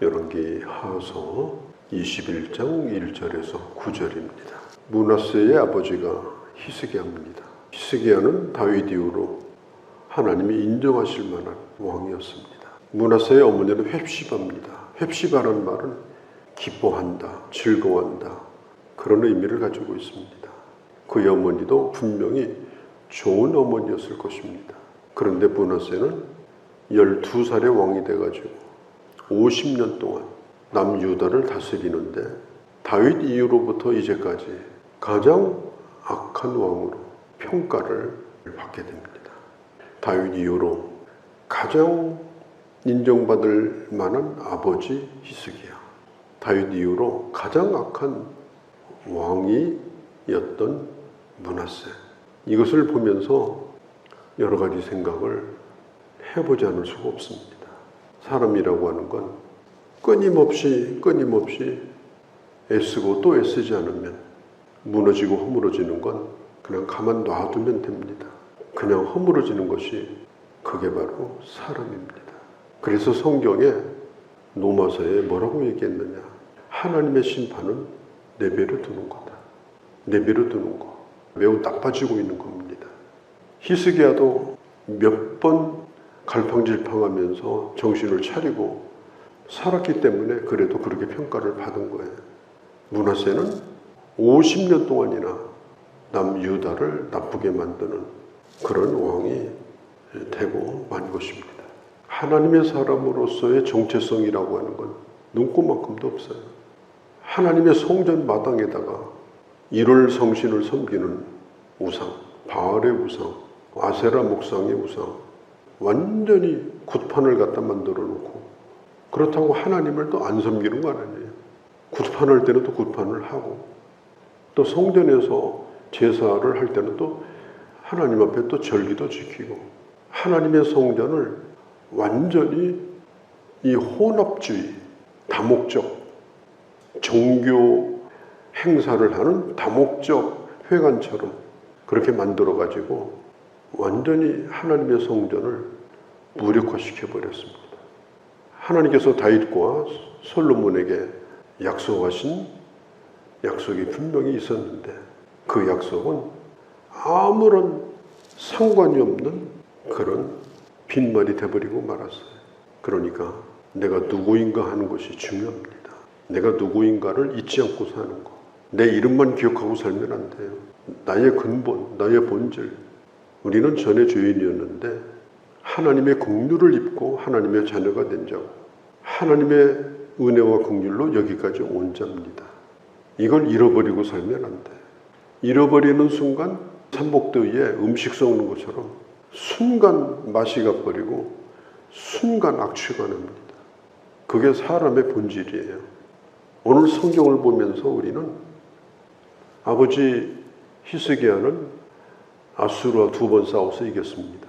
열왕기하서 21장 1절에서 9절입니다. 므낫세의 아버지가 히스기야입니다. 히스기야는 다윗 이후로 하나님이 인정하실 만한 왕이었습니다. 므낫세의 어머니는 헵시바입니다. 헵시바라는 말은 기뻐한다, 즐거워한다, 그런 의미를 가지고 있습니다. 그의 어머니도 분명히 좋은 어머니였을 것입니다. 그런데 므낫세는 12살의 왕이 돼가지고 50년 동안 남유다를 다스리는데 다윗 이후로부터 이제까지 가장 악한 왕으로 평가를 받게 됩니다. 다윗 이후로 가장 인정받을 만한 아버지 히스기야, 다윗 이후로 가장 악한 왕이었던 므낫세, 이것을 보면서 여러 가지 생각을 해보지 않을 수가 없습니다. 사람이라고 하는 건 끊임없이 애쓰고 또 애쓰지 않으면 무너지고 허물어지는 건 그냥 가만 놔두면 됩니다. 그냥 허물어지는 것이 그게 바로 사람입니다. 그래서 성경에 로마서에 뭐라고 얘기했느냐? 하나님의 심판은 내버려 두는 거다. 내버려 두는 거. 매우 나빠지고 있는 겁니다. 히스기야도 몇 번 갈팡질팡하면서 정신을 차리고 살았기 때문에 그래도 그렇게 평가를 받은 거예요. 므낫세는 50년 동안이나 남유다를 나쁘게 만드는 그런 왕이 되고 만 것입니다. 하나님의 사람으로서의 정체성이라고 하는 건 눈꼽만큼도 없어요. 하나님의 성전 마당에다가 일월 성신을 섬기는 우상, 바알의 우상, 아세라 목상의 우상, 완전히 굿판을 갖다 만들어 놓고, 그렇다고 하나님을 또 안 섬기는 건 아니에요. 굿판할 때는 또 굿판을 하고, 또 성전에서 제사를 할 때는 또 하나님 앞에 또 절기도 지키고, 하나님의 성전을 완전히 이 혼합주의, 다목적 종교 행사를 하는 다목적 회관처럼 그렇게 만들어 가지고 완전히 하나님의 성전을 무력화시켜 버렸습니다. 하나님께서 다윗과 솔로몬에게 약속하신 약속이 분명히 있었는데 그 약속은 아무런 상관이 없는 그런 빈말이 돼버리고 말았어요. 그러니까 내가 누구인가 하는 것이 중요합니다. 내가 누구인가를 잊지 않고 사는 거. 내 이름만 기억하고 살면 안 돼요. 나의 근본, 나의 본질. 우리는 전에 죄인이었는데 하나님의 긍휼을 입고 하나님의 자녀가 된 자고 하나님의 은혜와 긍휼로 여기까지 온 자입니다. 이걸 잃어버리고 살면 안 돼. 잃어버리는 순간 삼복더위에 음식 썩는 것처럼 순간 맛이 가버리고 순간 악취가 납니다. 그게 사람의 본질이에요. 오늘 성경을 보면서 우리는 아버지 히스기야는 아수르와 2번 싸워서 이겼습니다.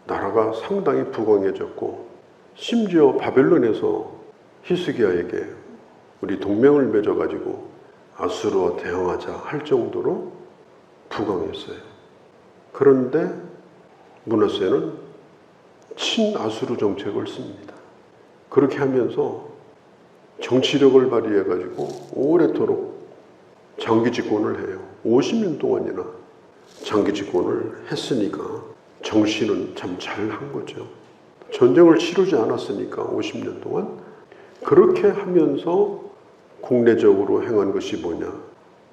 나라가 상당히 부강해졌고 심지어 바벨론에서 히스기야에게 우리 동맹을 맺어가지고 아수르와 대항하자 할 정도로 부강했어요. 그런데 므낫세는 친아수르 정책을 씁니다. 그렇게 하면서 정치력을 발휘해가지고 오래도록 장기 집권을 해요. 50년 동안이나 장기 집권을 했으니까 정신은 참 잘한 거죠. 전쟁을 치르지 않았으니까 50년 동안 그렇게 하면서 국내적으로 행한 것이 뭐냐?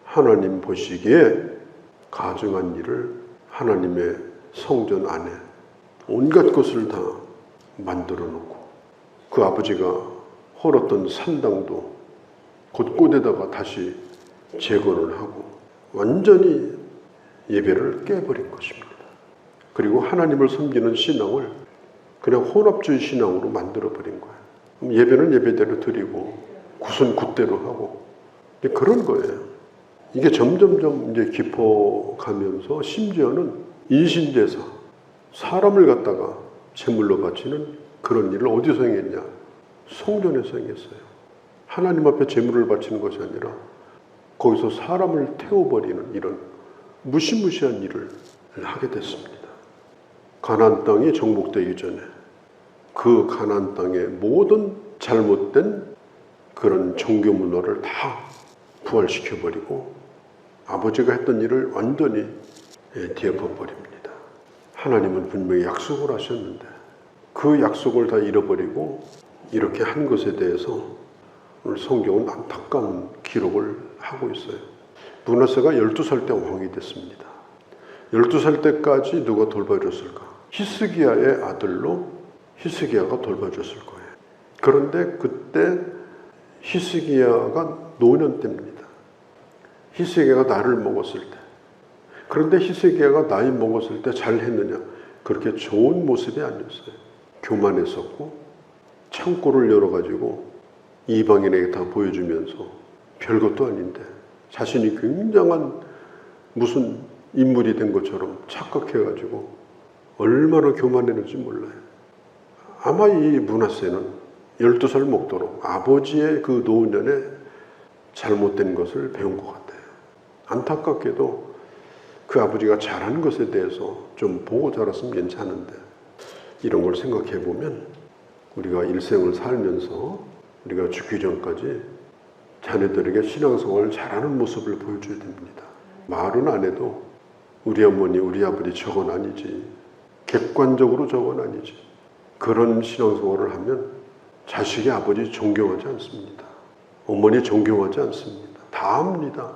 하나님 보시기에 가증한 일을 하나님의 성전 안에 온갖 것을 다 만들어 놓고 그 아버지가 헐었던 산당도 곳곳에다가 다시 재건을 하고 완전히 예배를 깨버린 것입니다. 그리고 하나님을 섬기는 신앙을 그냥 혼합주의 신앙으로 만들어버린 거예요. 예배는 예배대로 드리고 굿은 굿대로 하고 그런 거예요. 이게 점점점 이제 깊어가면서 심지어는 인신제사, 사람을 갖다가 제물로 바치는 그런 일을 어디서 행했냐? 성전에서 행했어요. 하나님 앞에 제물을 바치는 것이 아니라 거기서 사람을 태워버리는 이런 무시무시한 일을 하게 됐습니다. 가나안 땅이 정복되기 전에 그 가나안 땅의 모든 잘못된 그런 종교 문화를 다 부활시켜버리고 아버지가 했던 일을 완전히 뒤엎어버립니다. 하나님은 분명히 약속을 하셨는데 그 약속을 다 잃어버리고 이렇게 한 것에 대해서 오늘 성경은 안타까운 기록을 하고 있어요. 므낫세가 12살 때 왕이 됐습니다. 12살 때까지 누가 돌봐줬을까? 히스기야의 아들로 히스기야가 돌봐줬을 거예요. 그런데 그때 히스기야가 노년 때입니다. 히스기야가 나이를 먹었을 때. 그런데 히스기야가 나이 먹었을 때 잘했느냐? 그렇게 좋은 모습이 아니었어요. 교만했었고 창고를 열어가지고 이방인에게 다 보여주면서 별것도 아닌데 자신이 굉장한 무슨 인물이 된 것처럼 착각해가지고 얼마나 교만했는지 몰라요. 아마 이 므낫세는 12살 먹도록 아버지의 그 노년에 잘못된 것을 배운 것 같아요. 안타깝게도 그 아버지가 잘한 것에 대해서 좀 보고 자랐으면 괜찮은데 이런 걸 생각해 보면 우리가 일생을 살면서 우리가 죽기 전까지 자녀들에게 신앙생활을 잘하는 모습을 보여줘야 됩니다. 말은 안 해도 우리 어머니, 우리 아버지 저건 아니지. 객관적으로 저건 아니지. 그런 신앙생활을 하면 자식의 아버지 존경하지 않습니다. 어머니 존경하지 않습니다. 다 압니다.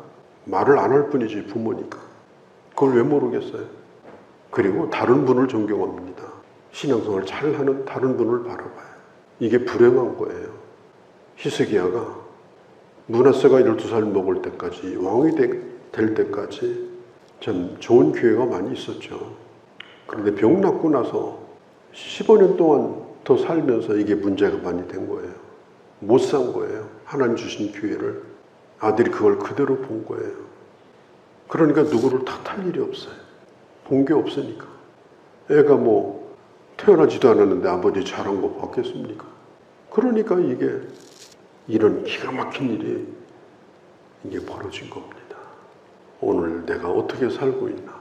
말을 안 할 뿐이지 부모니까. 그걸 왜 모르겠어요? 그리고 다른 분을 존경합니다. 신앙생활을 잘하는 다른 분을 바라봐요. 이게 불행한 거예요. 히스기야가 므낫세가 12살 먹을 때까지 왕이 될 때까지 참 좋은 기회가 많이 있었죠. 그런데 병 낫고 나서 15년 동안 더 살면서 이게 문제가 많이 된 거예요. 못 산 거예요. 하나님 주신 기회를. 아들이 그걸 그대로 본 거예요. 그러니까 누구를 탓할 일이 없어요. 본 게 없으니까. 애가 뭐 태어나지도 않았는데 아버지 잘한 거 봤겠습니까? 그러니까 이게 이런 기가 막힌 일이 이게 벌어진 겁니다. 오늘 내가 어떻게 살고 있나?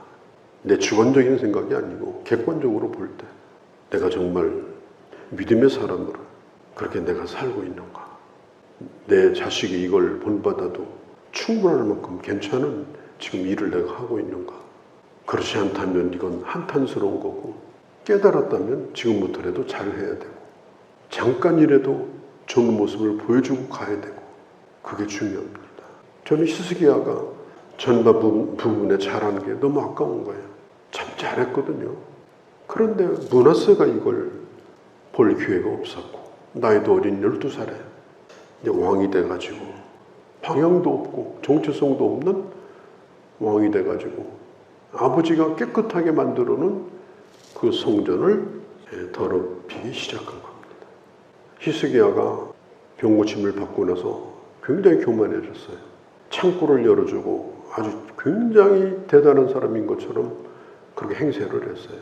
내 주관적인 생각이 아니고 객관적으로 볼 때 내가 정말 믿음의 사람으로 그렇게 내가 살고 있는가? 내 자식이 이걸 본받아도 충분할 만큼 괜찮은 지금 일을 내가 하고 있는가? 그렇지 않다면 이건 한탄스러운 거고 깨달았다면 지금부터라도 잘해야 되고 잠깐이라도 좋은 모습을 보여주고 가야 되고 그게 중요합니다. 저는 히스기야가 전바 부분에 잘하는 게 너무 아까운 거예요. 참 잘했거든요. 그런데 므낫세가 이걸 볼 기회가 없었고 나이도 어린 12살에 이제 왕이 돼가지고 방향도 없고 정체성도 없는 왕이 돼가지고 아버지가 깨끗하게 만들어놓은 그 성전을 더럽히기 시작한 겁니다. 히스기야가 병고침을 받고 나서 굉장히 교만해졌어요. 창고를 열어주고 아주 굉장히 대단한 사람인 것처럼 그렇게 행세를 했어요.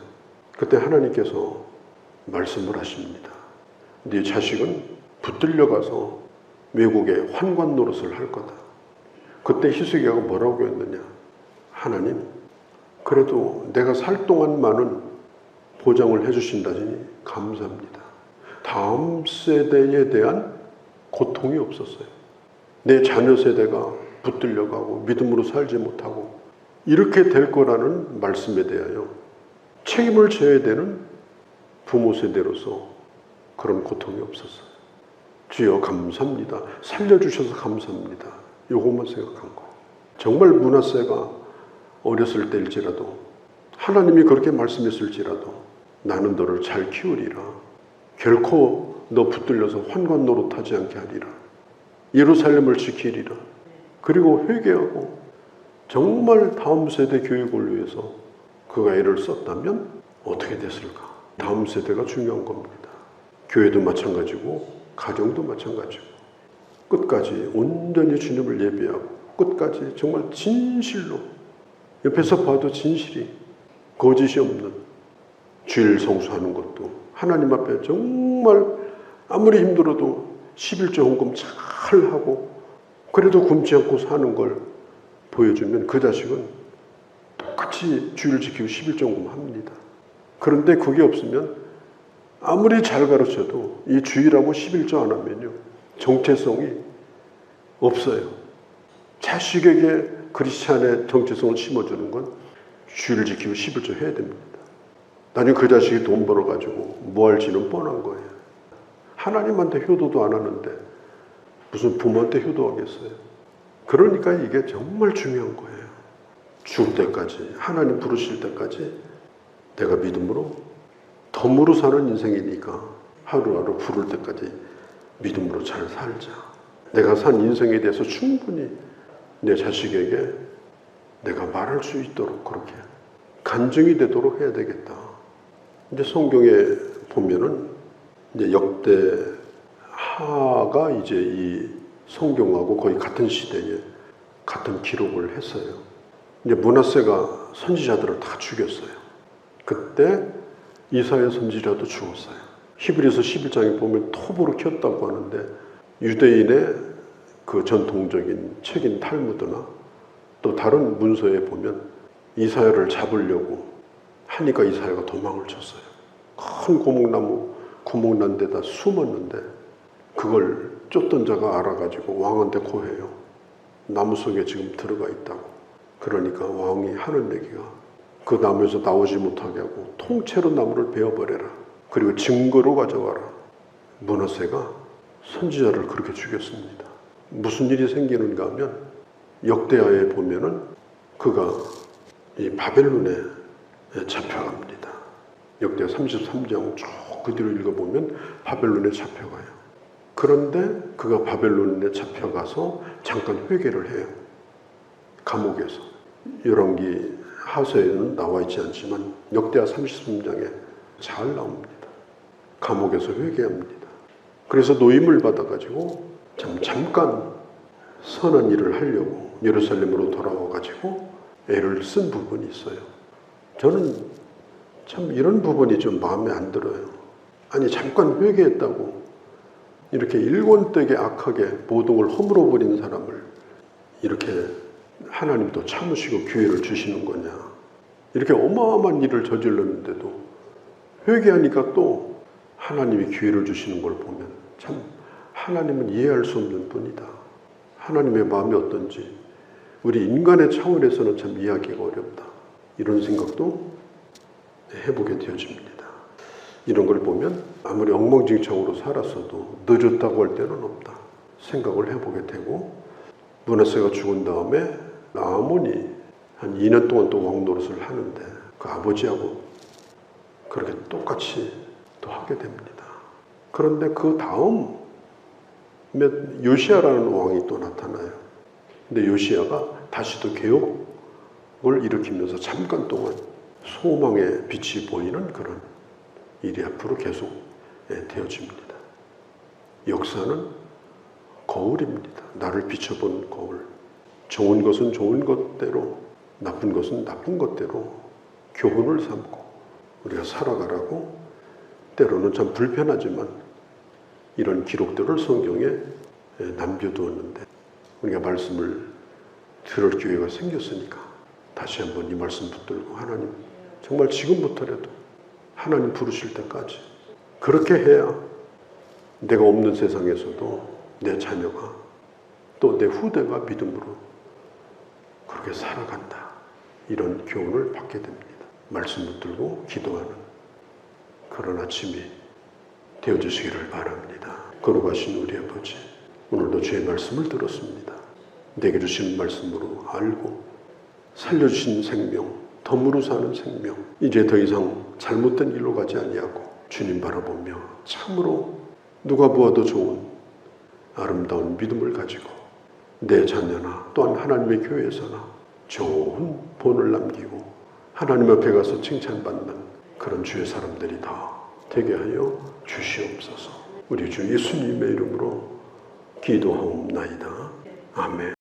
그때 하나님께서 말씀을 하십니다. 네 자식은 붙들려 가서 외국에 환관 노릇을 할 거다. 그때 히스기야가 뭐라고 했느냐? 하나님, 그래도 내가 살 동안만은 보장을 해주신다니 감사합니다. 다음 세대에 대한 고통이 없었어요. 내 자녀 세대가 붙들려가고 믿음으로 살지 못하고 이렇게 될 거라는 말씀에 대하여 책임을 져야 되는 부모 세대로서 그런 고통이 없었어요. 주여 감사합니다. 살려주셔서 감사합니다. 요것만 생각한 거예요. 정말 므낫세가 어렸을 때일지라도 하나님이 그렇게 말씀했을지라도 나는 너를 잘 키우리라. 결코 너 붙들려서 환관 노릇하지 않게 하리라. 예루살렘을 지키리라. 그리고 회개하고 정말 다음 세대 교육을 위해서 그가 애를 썼다면 어떻게 됐을까? 다음 세대가 중요한 겁니다. 교회도 마찬가지고 가정도 마찬가지고 끝까지 온전히 주님을 예배하고 끝까지 정말 진실로 옆에서 봐도 진실이 거짓이 없는 주일 성수하는 것도 하나님 앞에 정말 아무리 힘들어도 11조 헌금 잘 하고 그래도 굶지 않고 사는 걸 보여주면 그 자식은 똑같이 주일 지키고 11조 헌금 합니다. 그런데 그게 없으면 아무리 잘 가르쳐도 이 주일하고 11조 안 하면요, 정체성이 없어요. 자식에게 크리스찬의 정체성을 심어주는 건 주일 지키고 11조 해야 됩니다. 나중에 그 자식이 돈 벌어가지고 뭐 할지는 뻔한 거예요. 하나님한테 효도도 안 하는데 무슨 부모한테 효도하겠어요. 그러니까 이게 정말 중요한 거예요. 죽을 때까지, 하나님 부르실 때까지 내가 믿음으로 덤으로 사는 인생이니까 하루하루 부를 때까지 믿음으로 잘 살자. 내가 산 인생에 대해서 충분히 내 자식에게 내가 말할 수 있도록 그렇게 간증이 되도록 해야 되겠다. 이제 성경에 보면은 이제 역대하가 이제 이 성경하고 거의 같은 시대에 같은 기록을 했어요. 이제 므낫세가 선지자들을 다 죽였어요. 그때 이사야 선지자도 죽었어요. 히브리서 11장에 보면 톱으로 켰다고 하는데 유대인의 그 전통적인 책인 탈무드나 또 다른 문서에 보면 이사야를 잡으려고 하니까 이사야가 도망을 쳤어요. 큰 고목나무 구멍난 데다 숨었는데 그걸 쫓던 자가 알아가지고 왕한테 고해요. 나무 속에 지금 들어가 있다고. 그러니까 왕이 하는 얘기가 그 나무에서 나오지 못하게 하고 통째로 나무를 베어버려라. 그리고 증거로 가져와라. 므낫세가 선지자를 그렇게 죽였습니다. 무슨 일이 생기는가 하면 역대하에 보면은 그가 이 바벨론에 잡혀갑니다. 역대하 33장 쭉 그 뒤로 읽어보면 바벨론에 잡혀가요. 그런데 그가 바벨론에 잡혀가서 잠깐 회개를 해요. 감옥에서. 열왕기 하서에는 나와 있지 않지만 역대하 33장에 잘 나옵니다. 감옥에서 회개합니다. 그래서 노임을 받아가지고 잠깐 선한 일을 하려고 예루살렘으로 돌아와가지고 애를 쓴 부분이 있어요. 저는 참 이런 부분이 좀 마음에 안 들어요. 아니 잠깐 회개했다고 이렇게 일권되게 악하게 모든 걸 허물어버린 사람을 이렇게 하나님도 참으시고 기회를 주시는 거냐. 이렇게 어마어마한 일을 저질렀는데도 회개하니까 또 하나님이 기회를 주시는 걸 보면 참 하나님은 이해할 수 없는 분이다. 하나님의 마음이 어떤지 우리 인간의 차원에서는 참 이해하기가 어렵다. 이런 생각도 해보게 되어집니다. 이런 걸 보면 아무리 엉망진창으로 살았어도 늦었다고 할 때는 없다. 생각을 해보게 되고 므낫세가 죽은 다음에 아몬이 한 2년 동안 또 왕 노릇을 하는데 그 아버지하고 그렇게 똑같이 또 하게 됩니다. 그런데 그 다음에 요시야라는 왕이 또 나타나요. 근데 요시야가 다시 또 개혁을 일으키면서 잠깐 동안 소망의 빛이 보이는 그런 일이 앞으로 계속 되어집니다. 역사는 거울입니다. 나를 비춰본 거울. 좋은 것은 좋은 것대로, 나쁜 것은 나쁜 것대로 교훈을 삼고 우리가 살아가라고 때로는 참 불편하지만 이런 기록들을 성경에 남겨두었는데 우리가 말씀을 들을 기회가 생겼으니까 다시 한번 이 말씀 붙들고 하나님 정말 지금부터라도 하나님 부르실 때까지 그렇게 해야 내가 없는 세상에서도 내 자녀가 또 내 후대가 믿음으로 그렇게 살아간다. 이런 교훈을 받게 됩니다. 말씀 붙들고 기도하는 그런 아침이 되어주시기를 바랍니다. 거룩하신 우리 아버지, 오늘도 주의 말씀을 들었습니다. 내게 주신 말씀으로 알고 살려주신 생명, 덤으로 사는 생명, 이제 더 이상 잘못된 길로 가지 아니하고 주님 바라보며 참으로 누가 보아도 좋은 아름다운 믿음을 가지고 내 자녀나 또한 하나님의 교회에서나 좋은 본을 남기고 하나님 앞에 가서 칭찬받는 그런 주의 사람들이 다 되게 하여 주시옵소서. 우리 주 예수님의 이름으로 기도하옵나이다. 아멘.